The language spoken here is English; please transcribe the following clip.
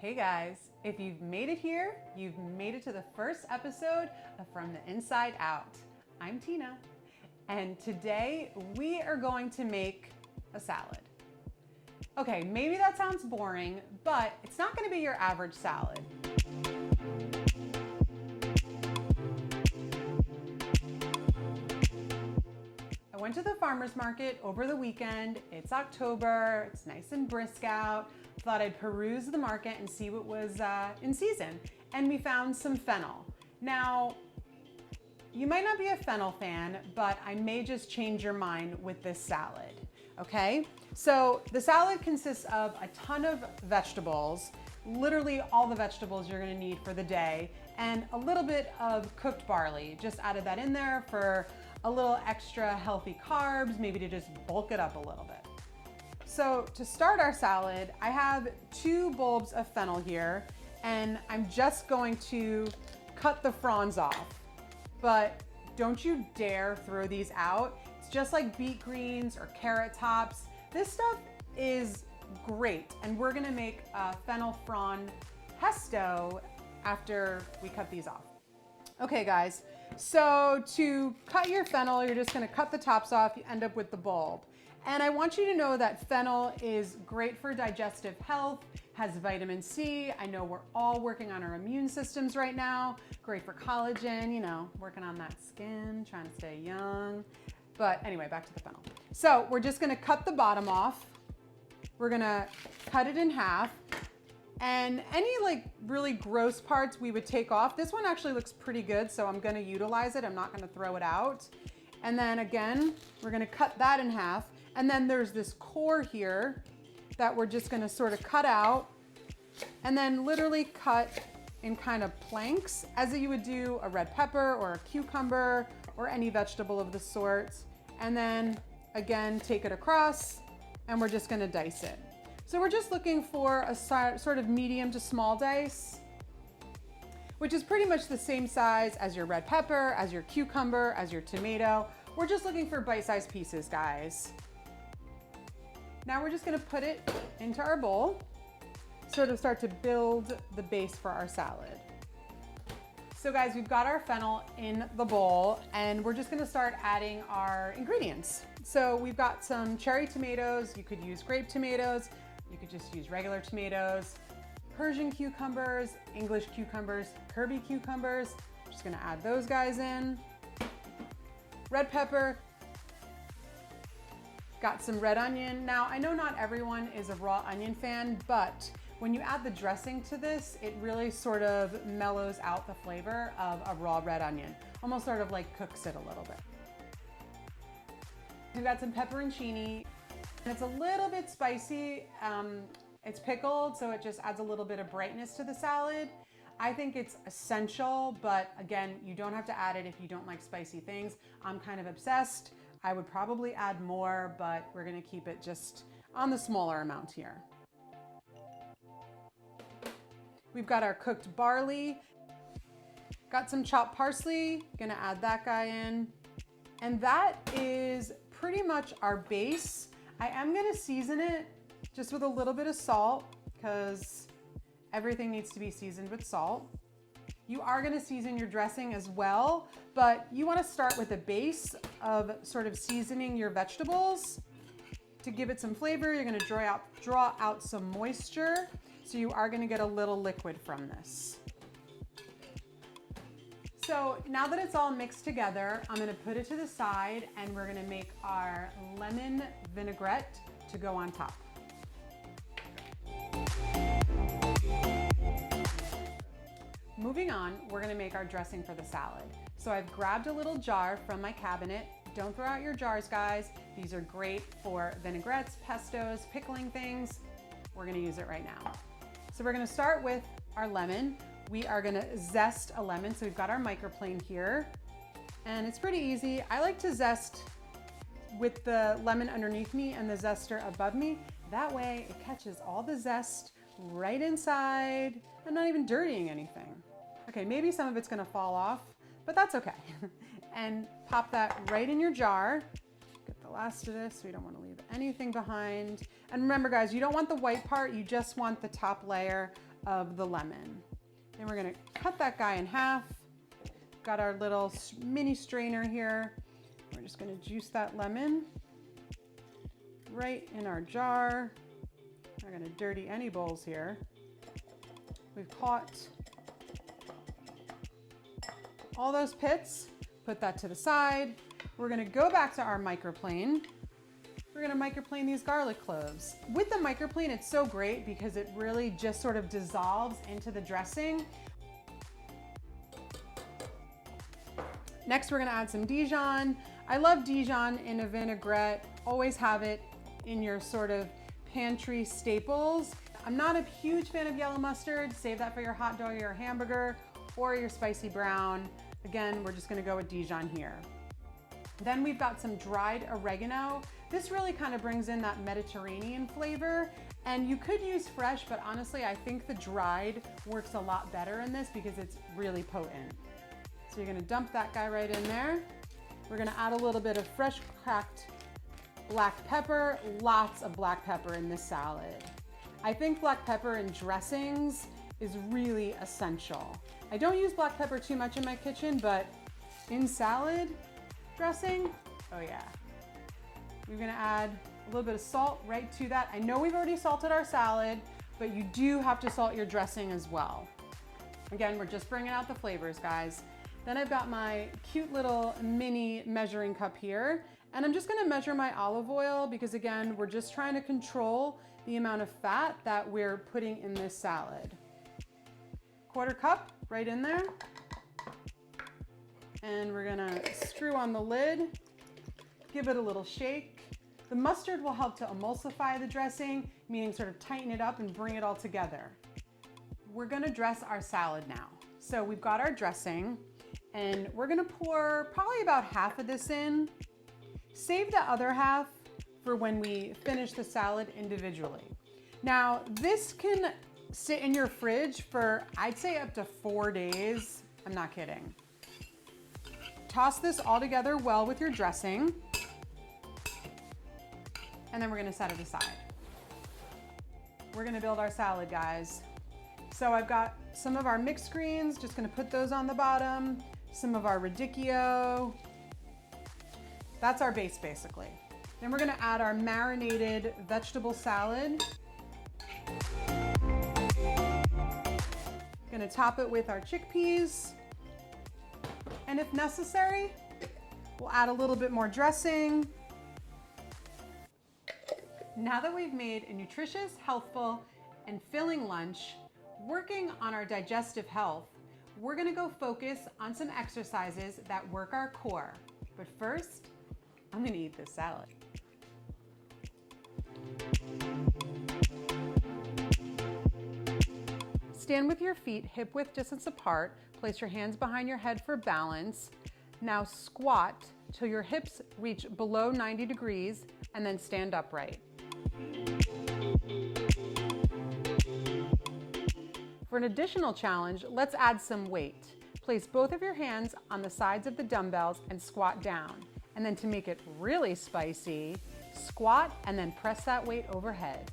Hey guys, if you've made it here, you've made it to the first episode of From the Inside Out. I'm Tina, and today we are going to make a salad. Okay, maybe that sounds boring, but it's not going to be your average salad. I went to the farmer's market over the weekend. It's October, it's nice and brisk out. Thought I'd peruse the market and see what was in season. And we found some fennel. Now, you might not be a fennel fan, but I may just change your mind with this salad, okay? So the salad consists of a ton of vegetables, literally all the vegetables you're gonna need for the day, and a little bit of cooked barley. Just added that in there for a little extra healthy carbs, maybe to just bulk it up a little bit. So to start our salad, I have 2 bulbs of fennel here, and I'm just going to cut the fronds off. But don't you dare throw these out. It's just like beet greens or carrot tops. This stuff is great, and we're gonna make a fennel frond pesto after we cut these off. Okay guys, so to cut your fennel, you're just gonna cut the tops off, you end up with the bulb. And I want you to know that fennel is great for digestive health, has vitamin C. I know we're all working on our immune systems right now. Great for collagen, you know, working on that skin, trying to stay young. But anyway, back to the fennel. So we're just gonna cut the bottom off. We're gonna cut it in half. And any like really gross parts we would take off. This one actually looks pretty good, so I'm gonna utilize it. I'm not gonna throw it out. And then again, we're gonna cut that in half. And then there's this core here that we're just gonna sort of cut out and then literally cut in kind of planks as you would do a red pepper or a cucumber or any vegetable of the sort. And then again, take it across and we're just gonna dice it. So we're just looking for a sort of medium to small dice, which is pretty much the same size as your red pepper, as your cucumber, as your tomato. We're just looking for bite-sized pieces, guys. Now we're just gonna put it into our bowl, sort of start to build the base for our salad. So guys, we've got our fennel in the bowl and we're just gonna start adding our ingredients. So we've got some cherry tomatoes. You could use grape tomatoes. You could just use regular tomatoes, Persian cucumbers, English cucumbers, Kirby cucumbers. Just gonna add those guys in. Red pepper. Got some red onion. Now, I know not everyone is a raw onion fan, but when you add the dressing to this, it really sort of mellows out the flavor of a raw red onion. Almost sort of like cooks it a little bit. We've got some pepperoncini. It's a little bit spicy. It's pickled, so it just adds a little bit of brightness to the salad. I think it's essential, but again, you don't have to add it if you don't like spicy things. I'm kind of obsessed. I would probably add more, but we're gonna keep it just on the smaller amount here. We've got our cooked barley. Got some chopped parsley, gonna add that guy in. And that is pretty much our base. I am gonna season it just with a little bit of salt because everything needs to be seasoned with salt. You are gonna season your dressing as well, but you wanna start with a base of sort of seasoning your vegetables. To give it some flavor, you're gonna draw out some moisture, so you are gonna get a little liquid from this. So now that it's all mixed together, I'm gonna put it to the side and we're gonna make our lemon vinaigrette to go on top. Moving on, we're gonna make our dressing for the salad. So I've grabbed a little jar from my cabinet. Don't throw out your jars, guys. These are great for vinaigrettes, pestos, pickling things. We're gonna use it right now. So we're gonna start with our lemon. We are gonna zest a lemon. So we've got our microplane here and it's pretty easy. I like to zest with the lemon underneath me and the zester above me. That way it catches all the zest right inside. I'm not even dirtying anything. Okay, maybe some of it's gonna fall off, but that's okay. And pop that right in your jar. Get the last of this. We don't want to leave anything behind. And remember guys, you don't want the white part, you just want the top layer of the lemon. Then we're gonna cut that guy in half. Got our little mini strainer here. We're just gonna juice that lemon right in our jar. Not gonna dirty any bowls here. We've caught all those pits, put that to the side. We're gonna go back to our microplane. We're gonna microplane these garlic cloves. With the microplane, it's so great because it really just sort of dissolves into the dressing. Next, we're gonna add some Dijon. I love Dijon in a vinaigrette. Always have it in your sort of pantry staples. I'm not a huge fan of yellow mustard. Save that for your hot dog or your hamburger or your spicy brown. Again, we're just gonna go with Dijon here. Then we've got some dried oregano. This really kind of brings in that Mediterranean flavor, and you could use fresh, but honestly, I think the dried works a lot better in this because it's really potent. So you're gonna dump that guy right in there. We're gonna add a little bit of fresh cracked black pepper, lots of black pepper in this salad. I think black pepper in dressings is really essential. I don't use black pepper too much in my kitchen, but in salad dressing, oh yeah. We're gonna add a little bit of salt right to that. I know we've already salted our salad, but you do have to salt your dressing as well. Again, we're just bringing out the flavors, guys. Then I've got my cute little mini measuring cup here, and I'm just gonna measure my olive oil because again, we're just trying to control the amount of fat that we're putting in this salad. 1/4 cup right in there. And we're gonna screw on the lid, give it a little shake. The mustard will help to emulsify the dressing, meaning sort of tighten it up and bring it all together. We're gonna dress our salad now. So we've got our dressing, and we're gonna pour probably about half of this in. Save the other half for when we finish the salad individually. Now, this can sit in your fridge for, I'd say, up to 4 days. I'm not kidding. Toss this all together well with your dressing, and then we're gonna set it aside. We're gonna build our salad, guys. So I've got some of our mixed greens, just gonna put those on the bottom, some of our radicchio. That's our base, basically. Then we're gonna add our marinated vegetable salad. Gonna top it with our chickpeas. And if necessary, we'll add a little bit more dressing. Now that we've made a nutritious, healthful, and filling lunch, working on our digestive health, we're gonna go focus on some exercises that work our core. But first, I'm gonna eat this salad. Stand with your feet hip-width distance apart. Place your hands behind your head for balance. Now squat till your hips reach below 90 degrees and then stand upright. For an additional challenge, let's add some weight. Place both of your hands on the sides of the dumbbells and squat down. And then to make it really spicy, squat and then press that weight overhead.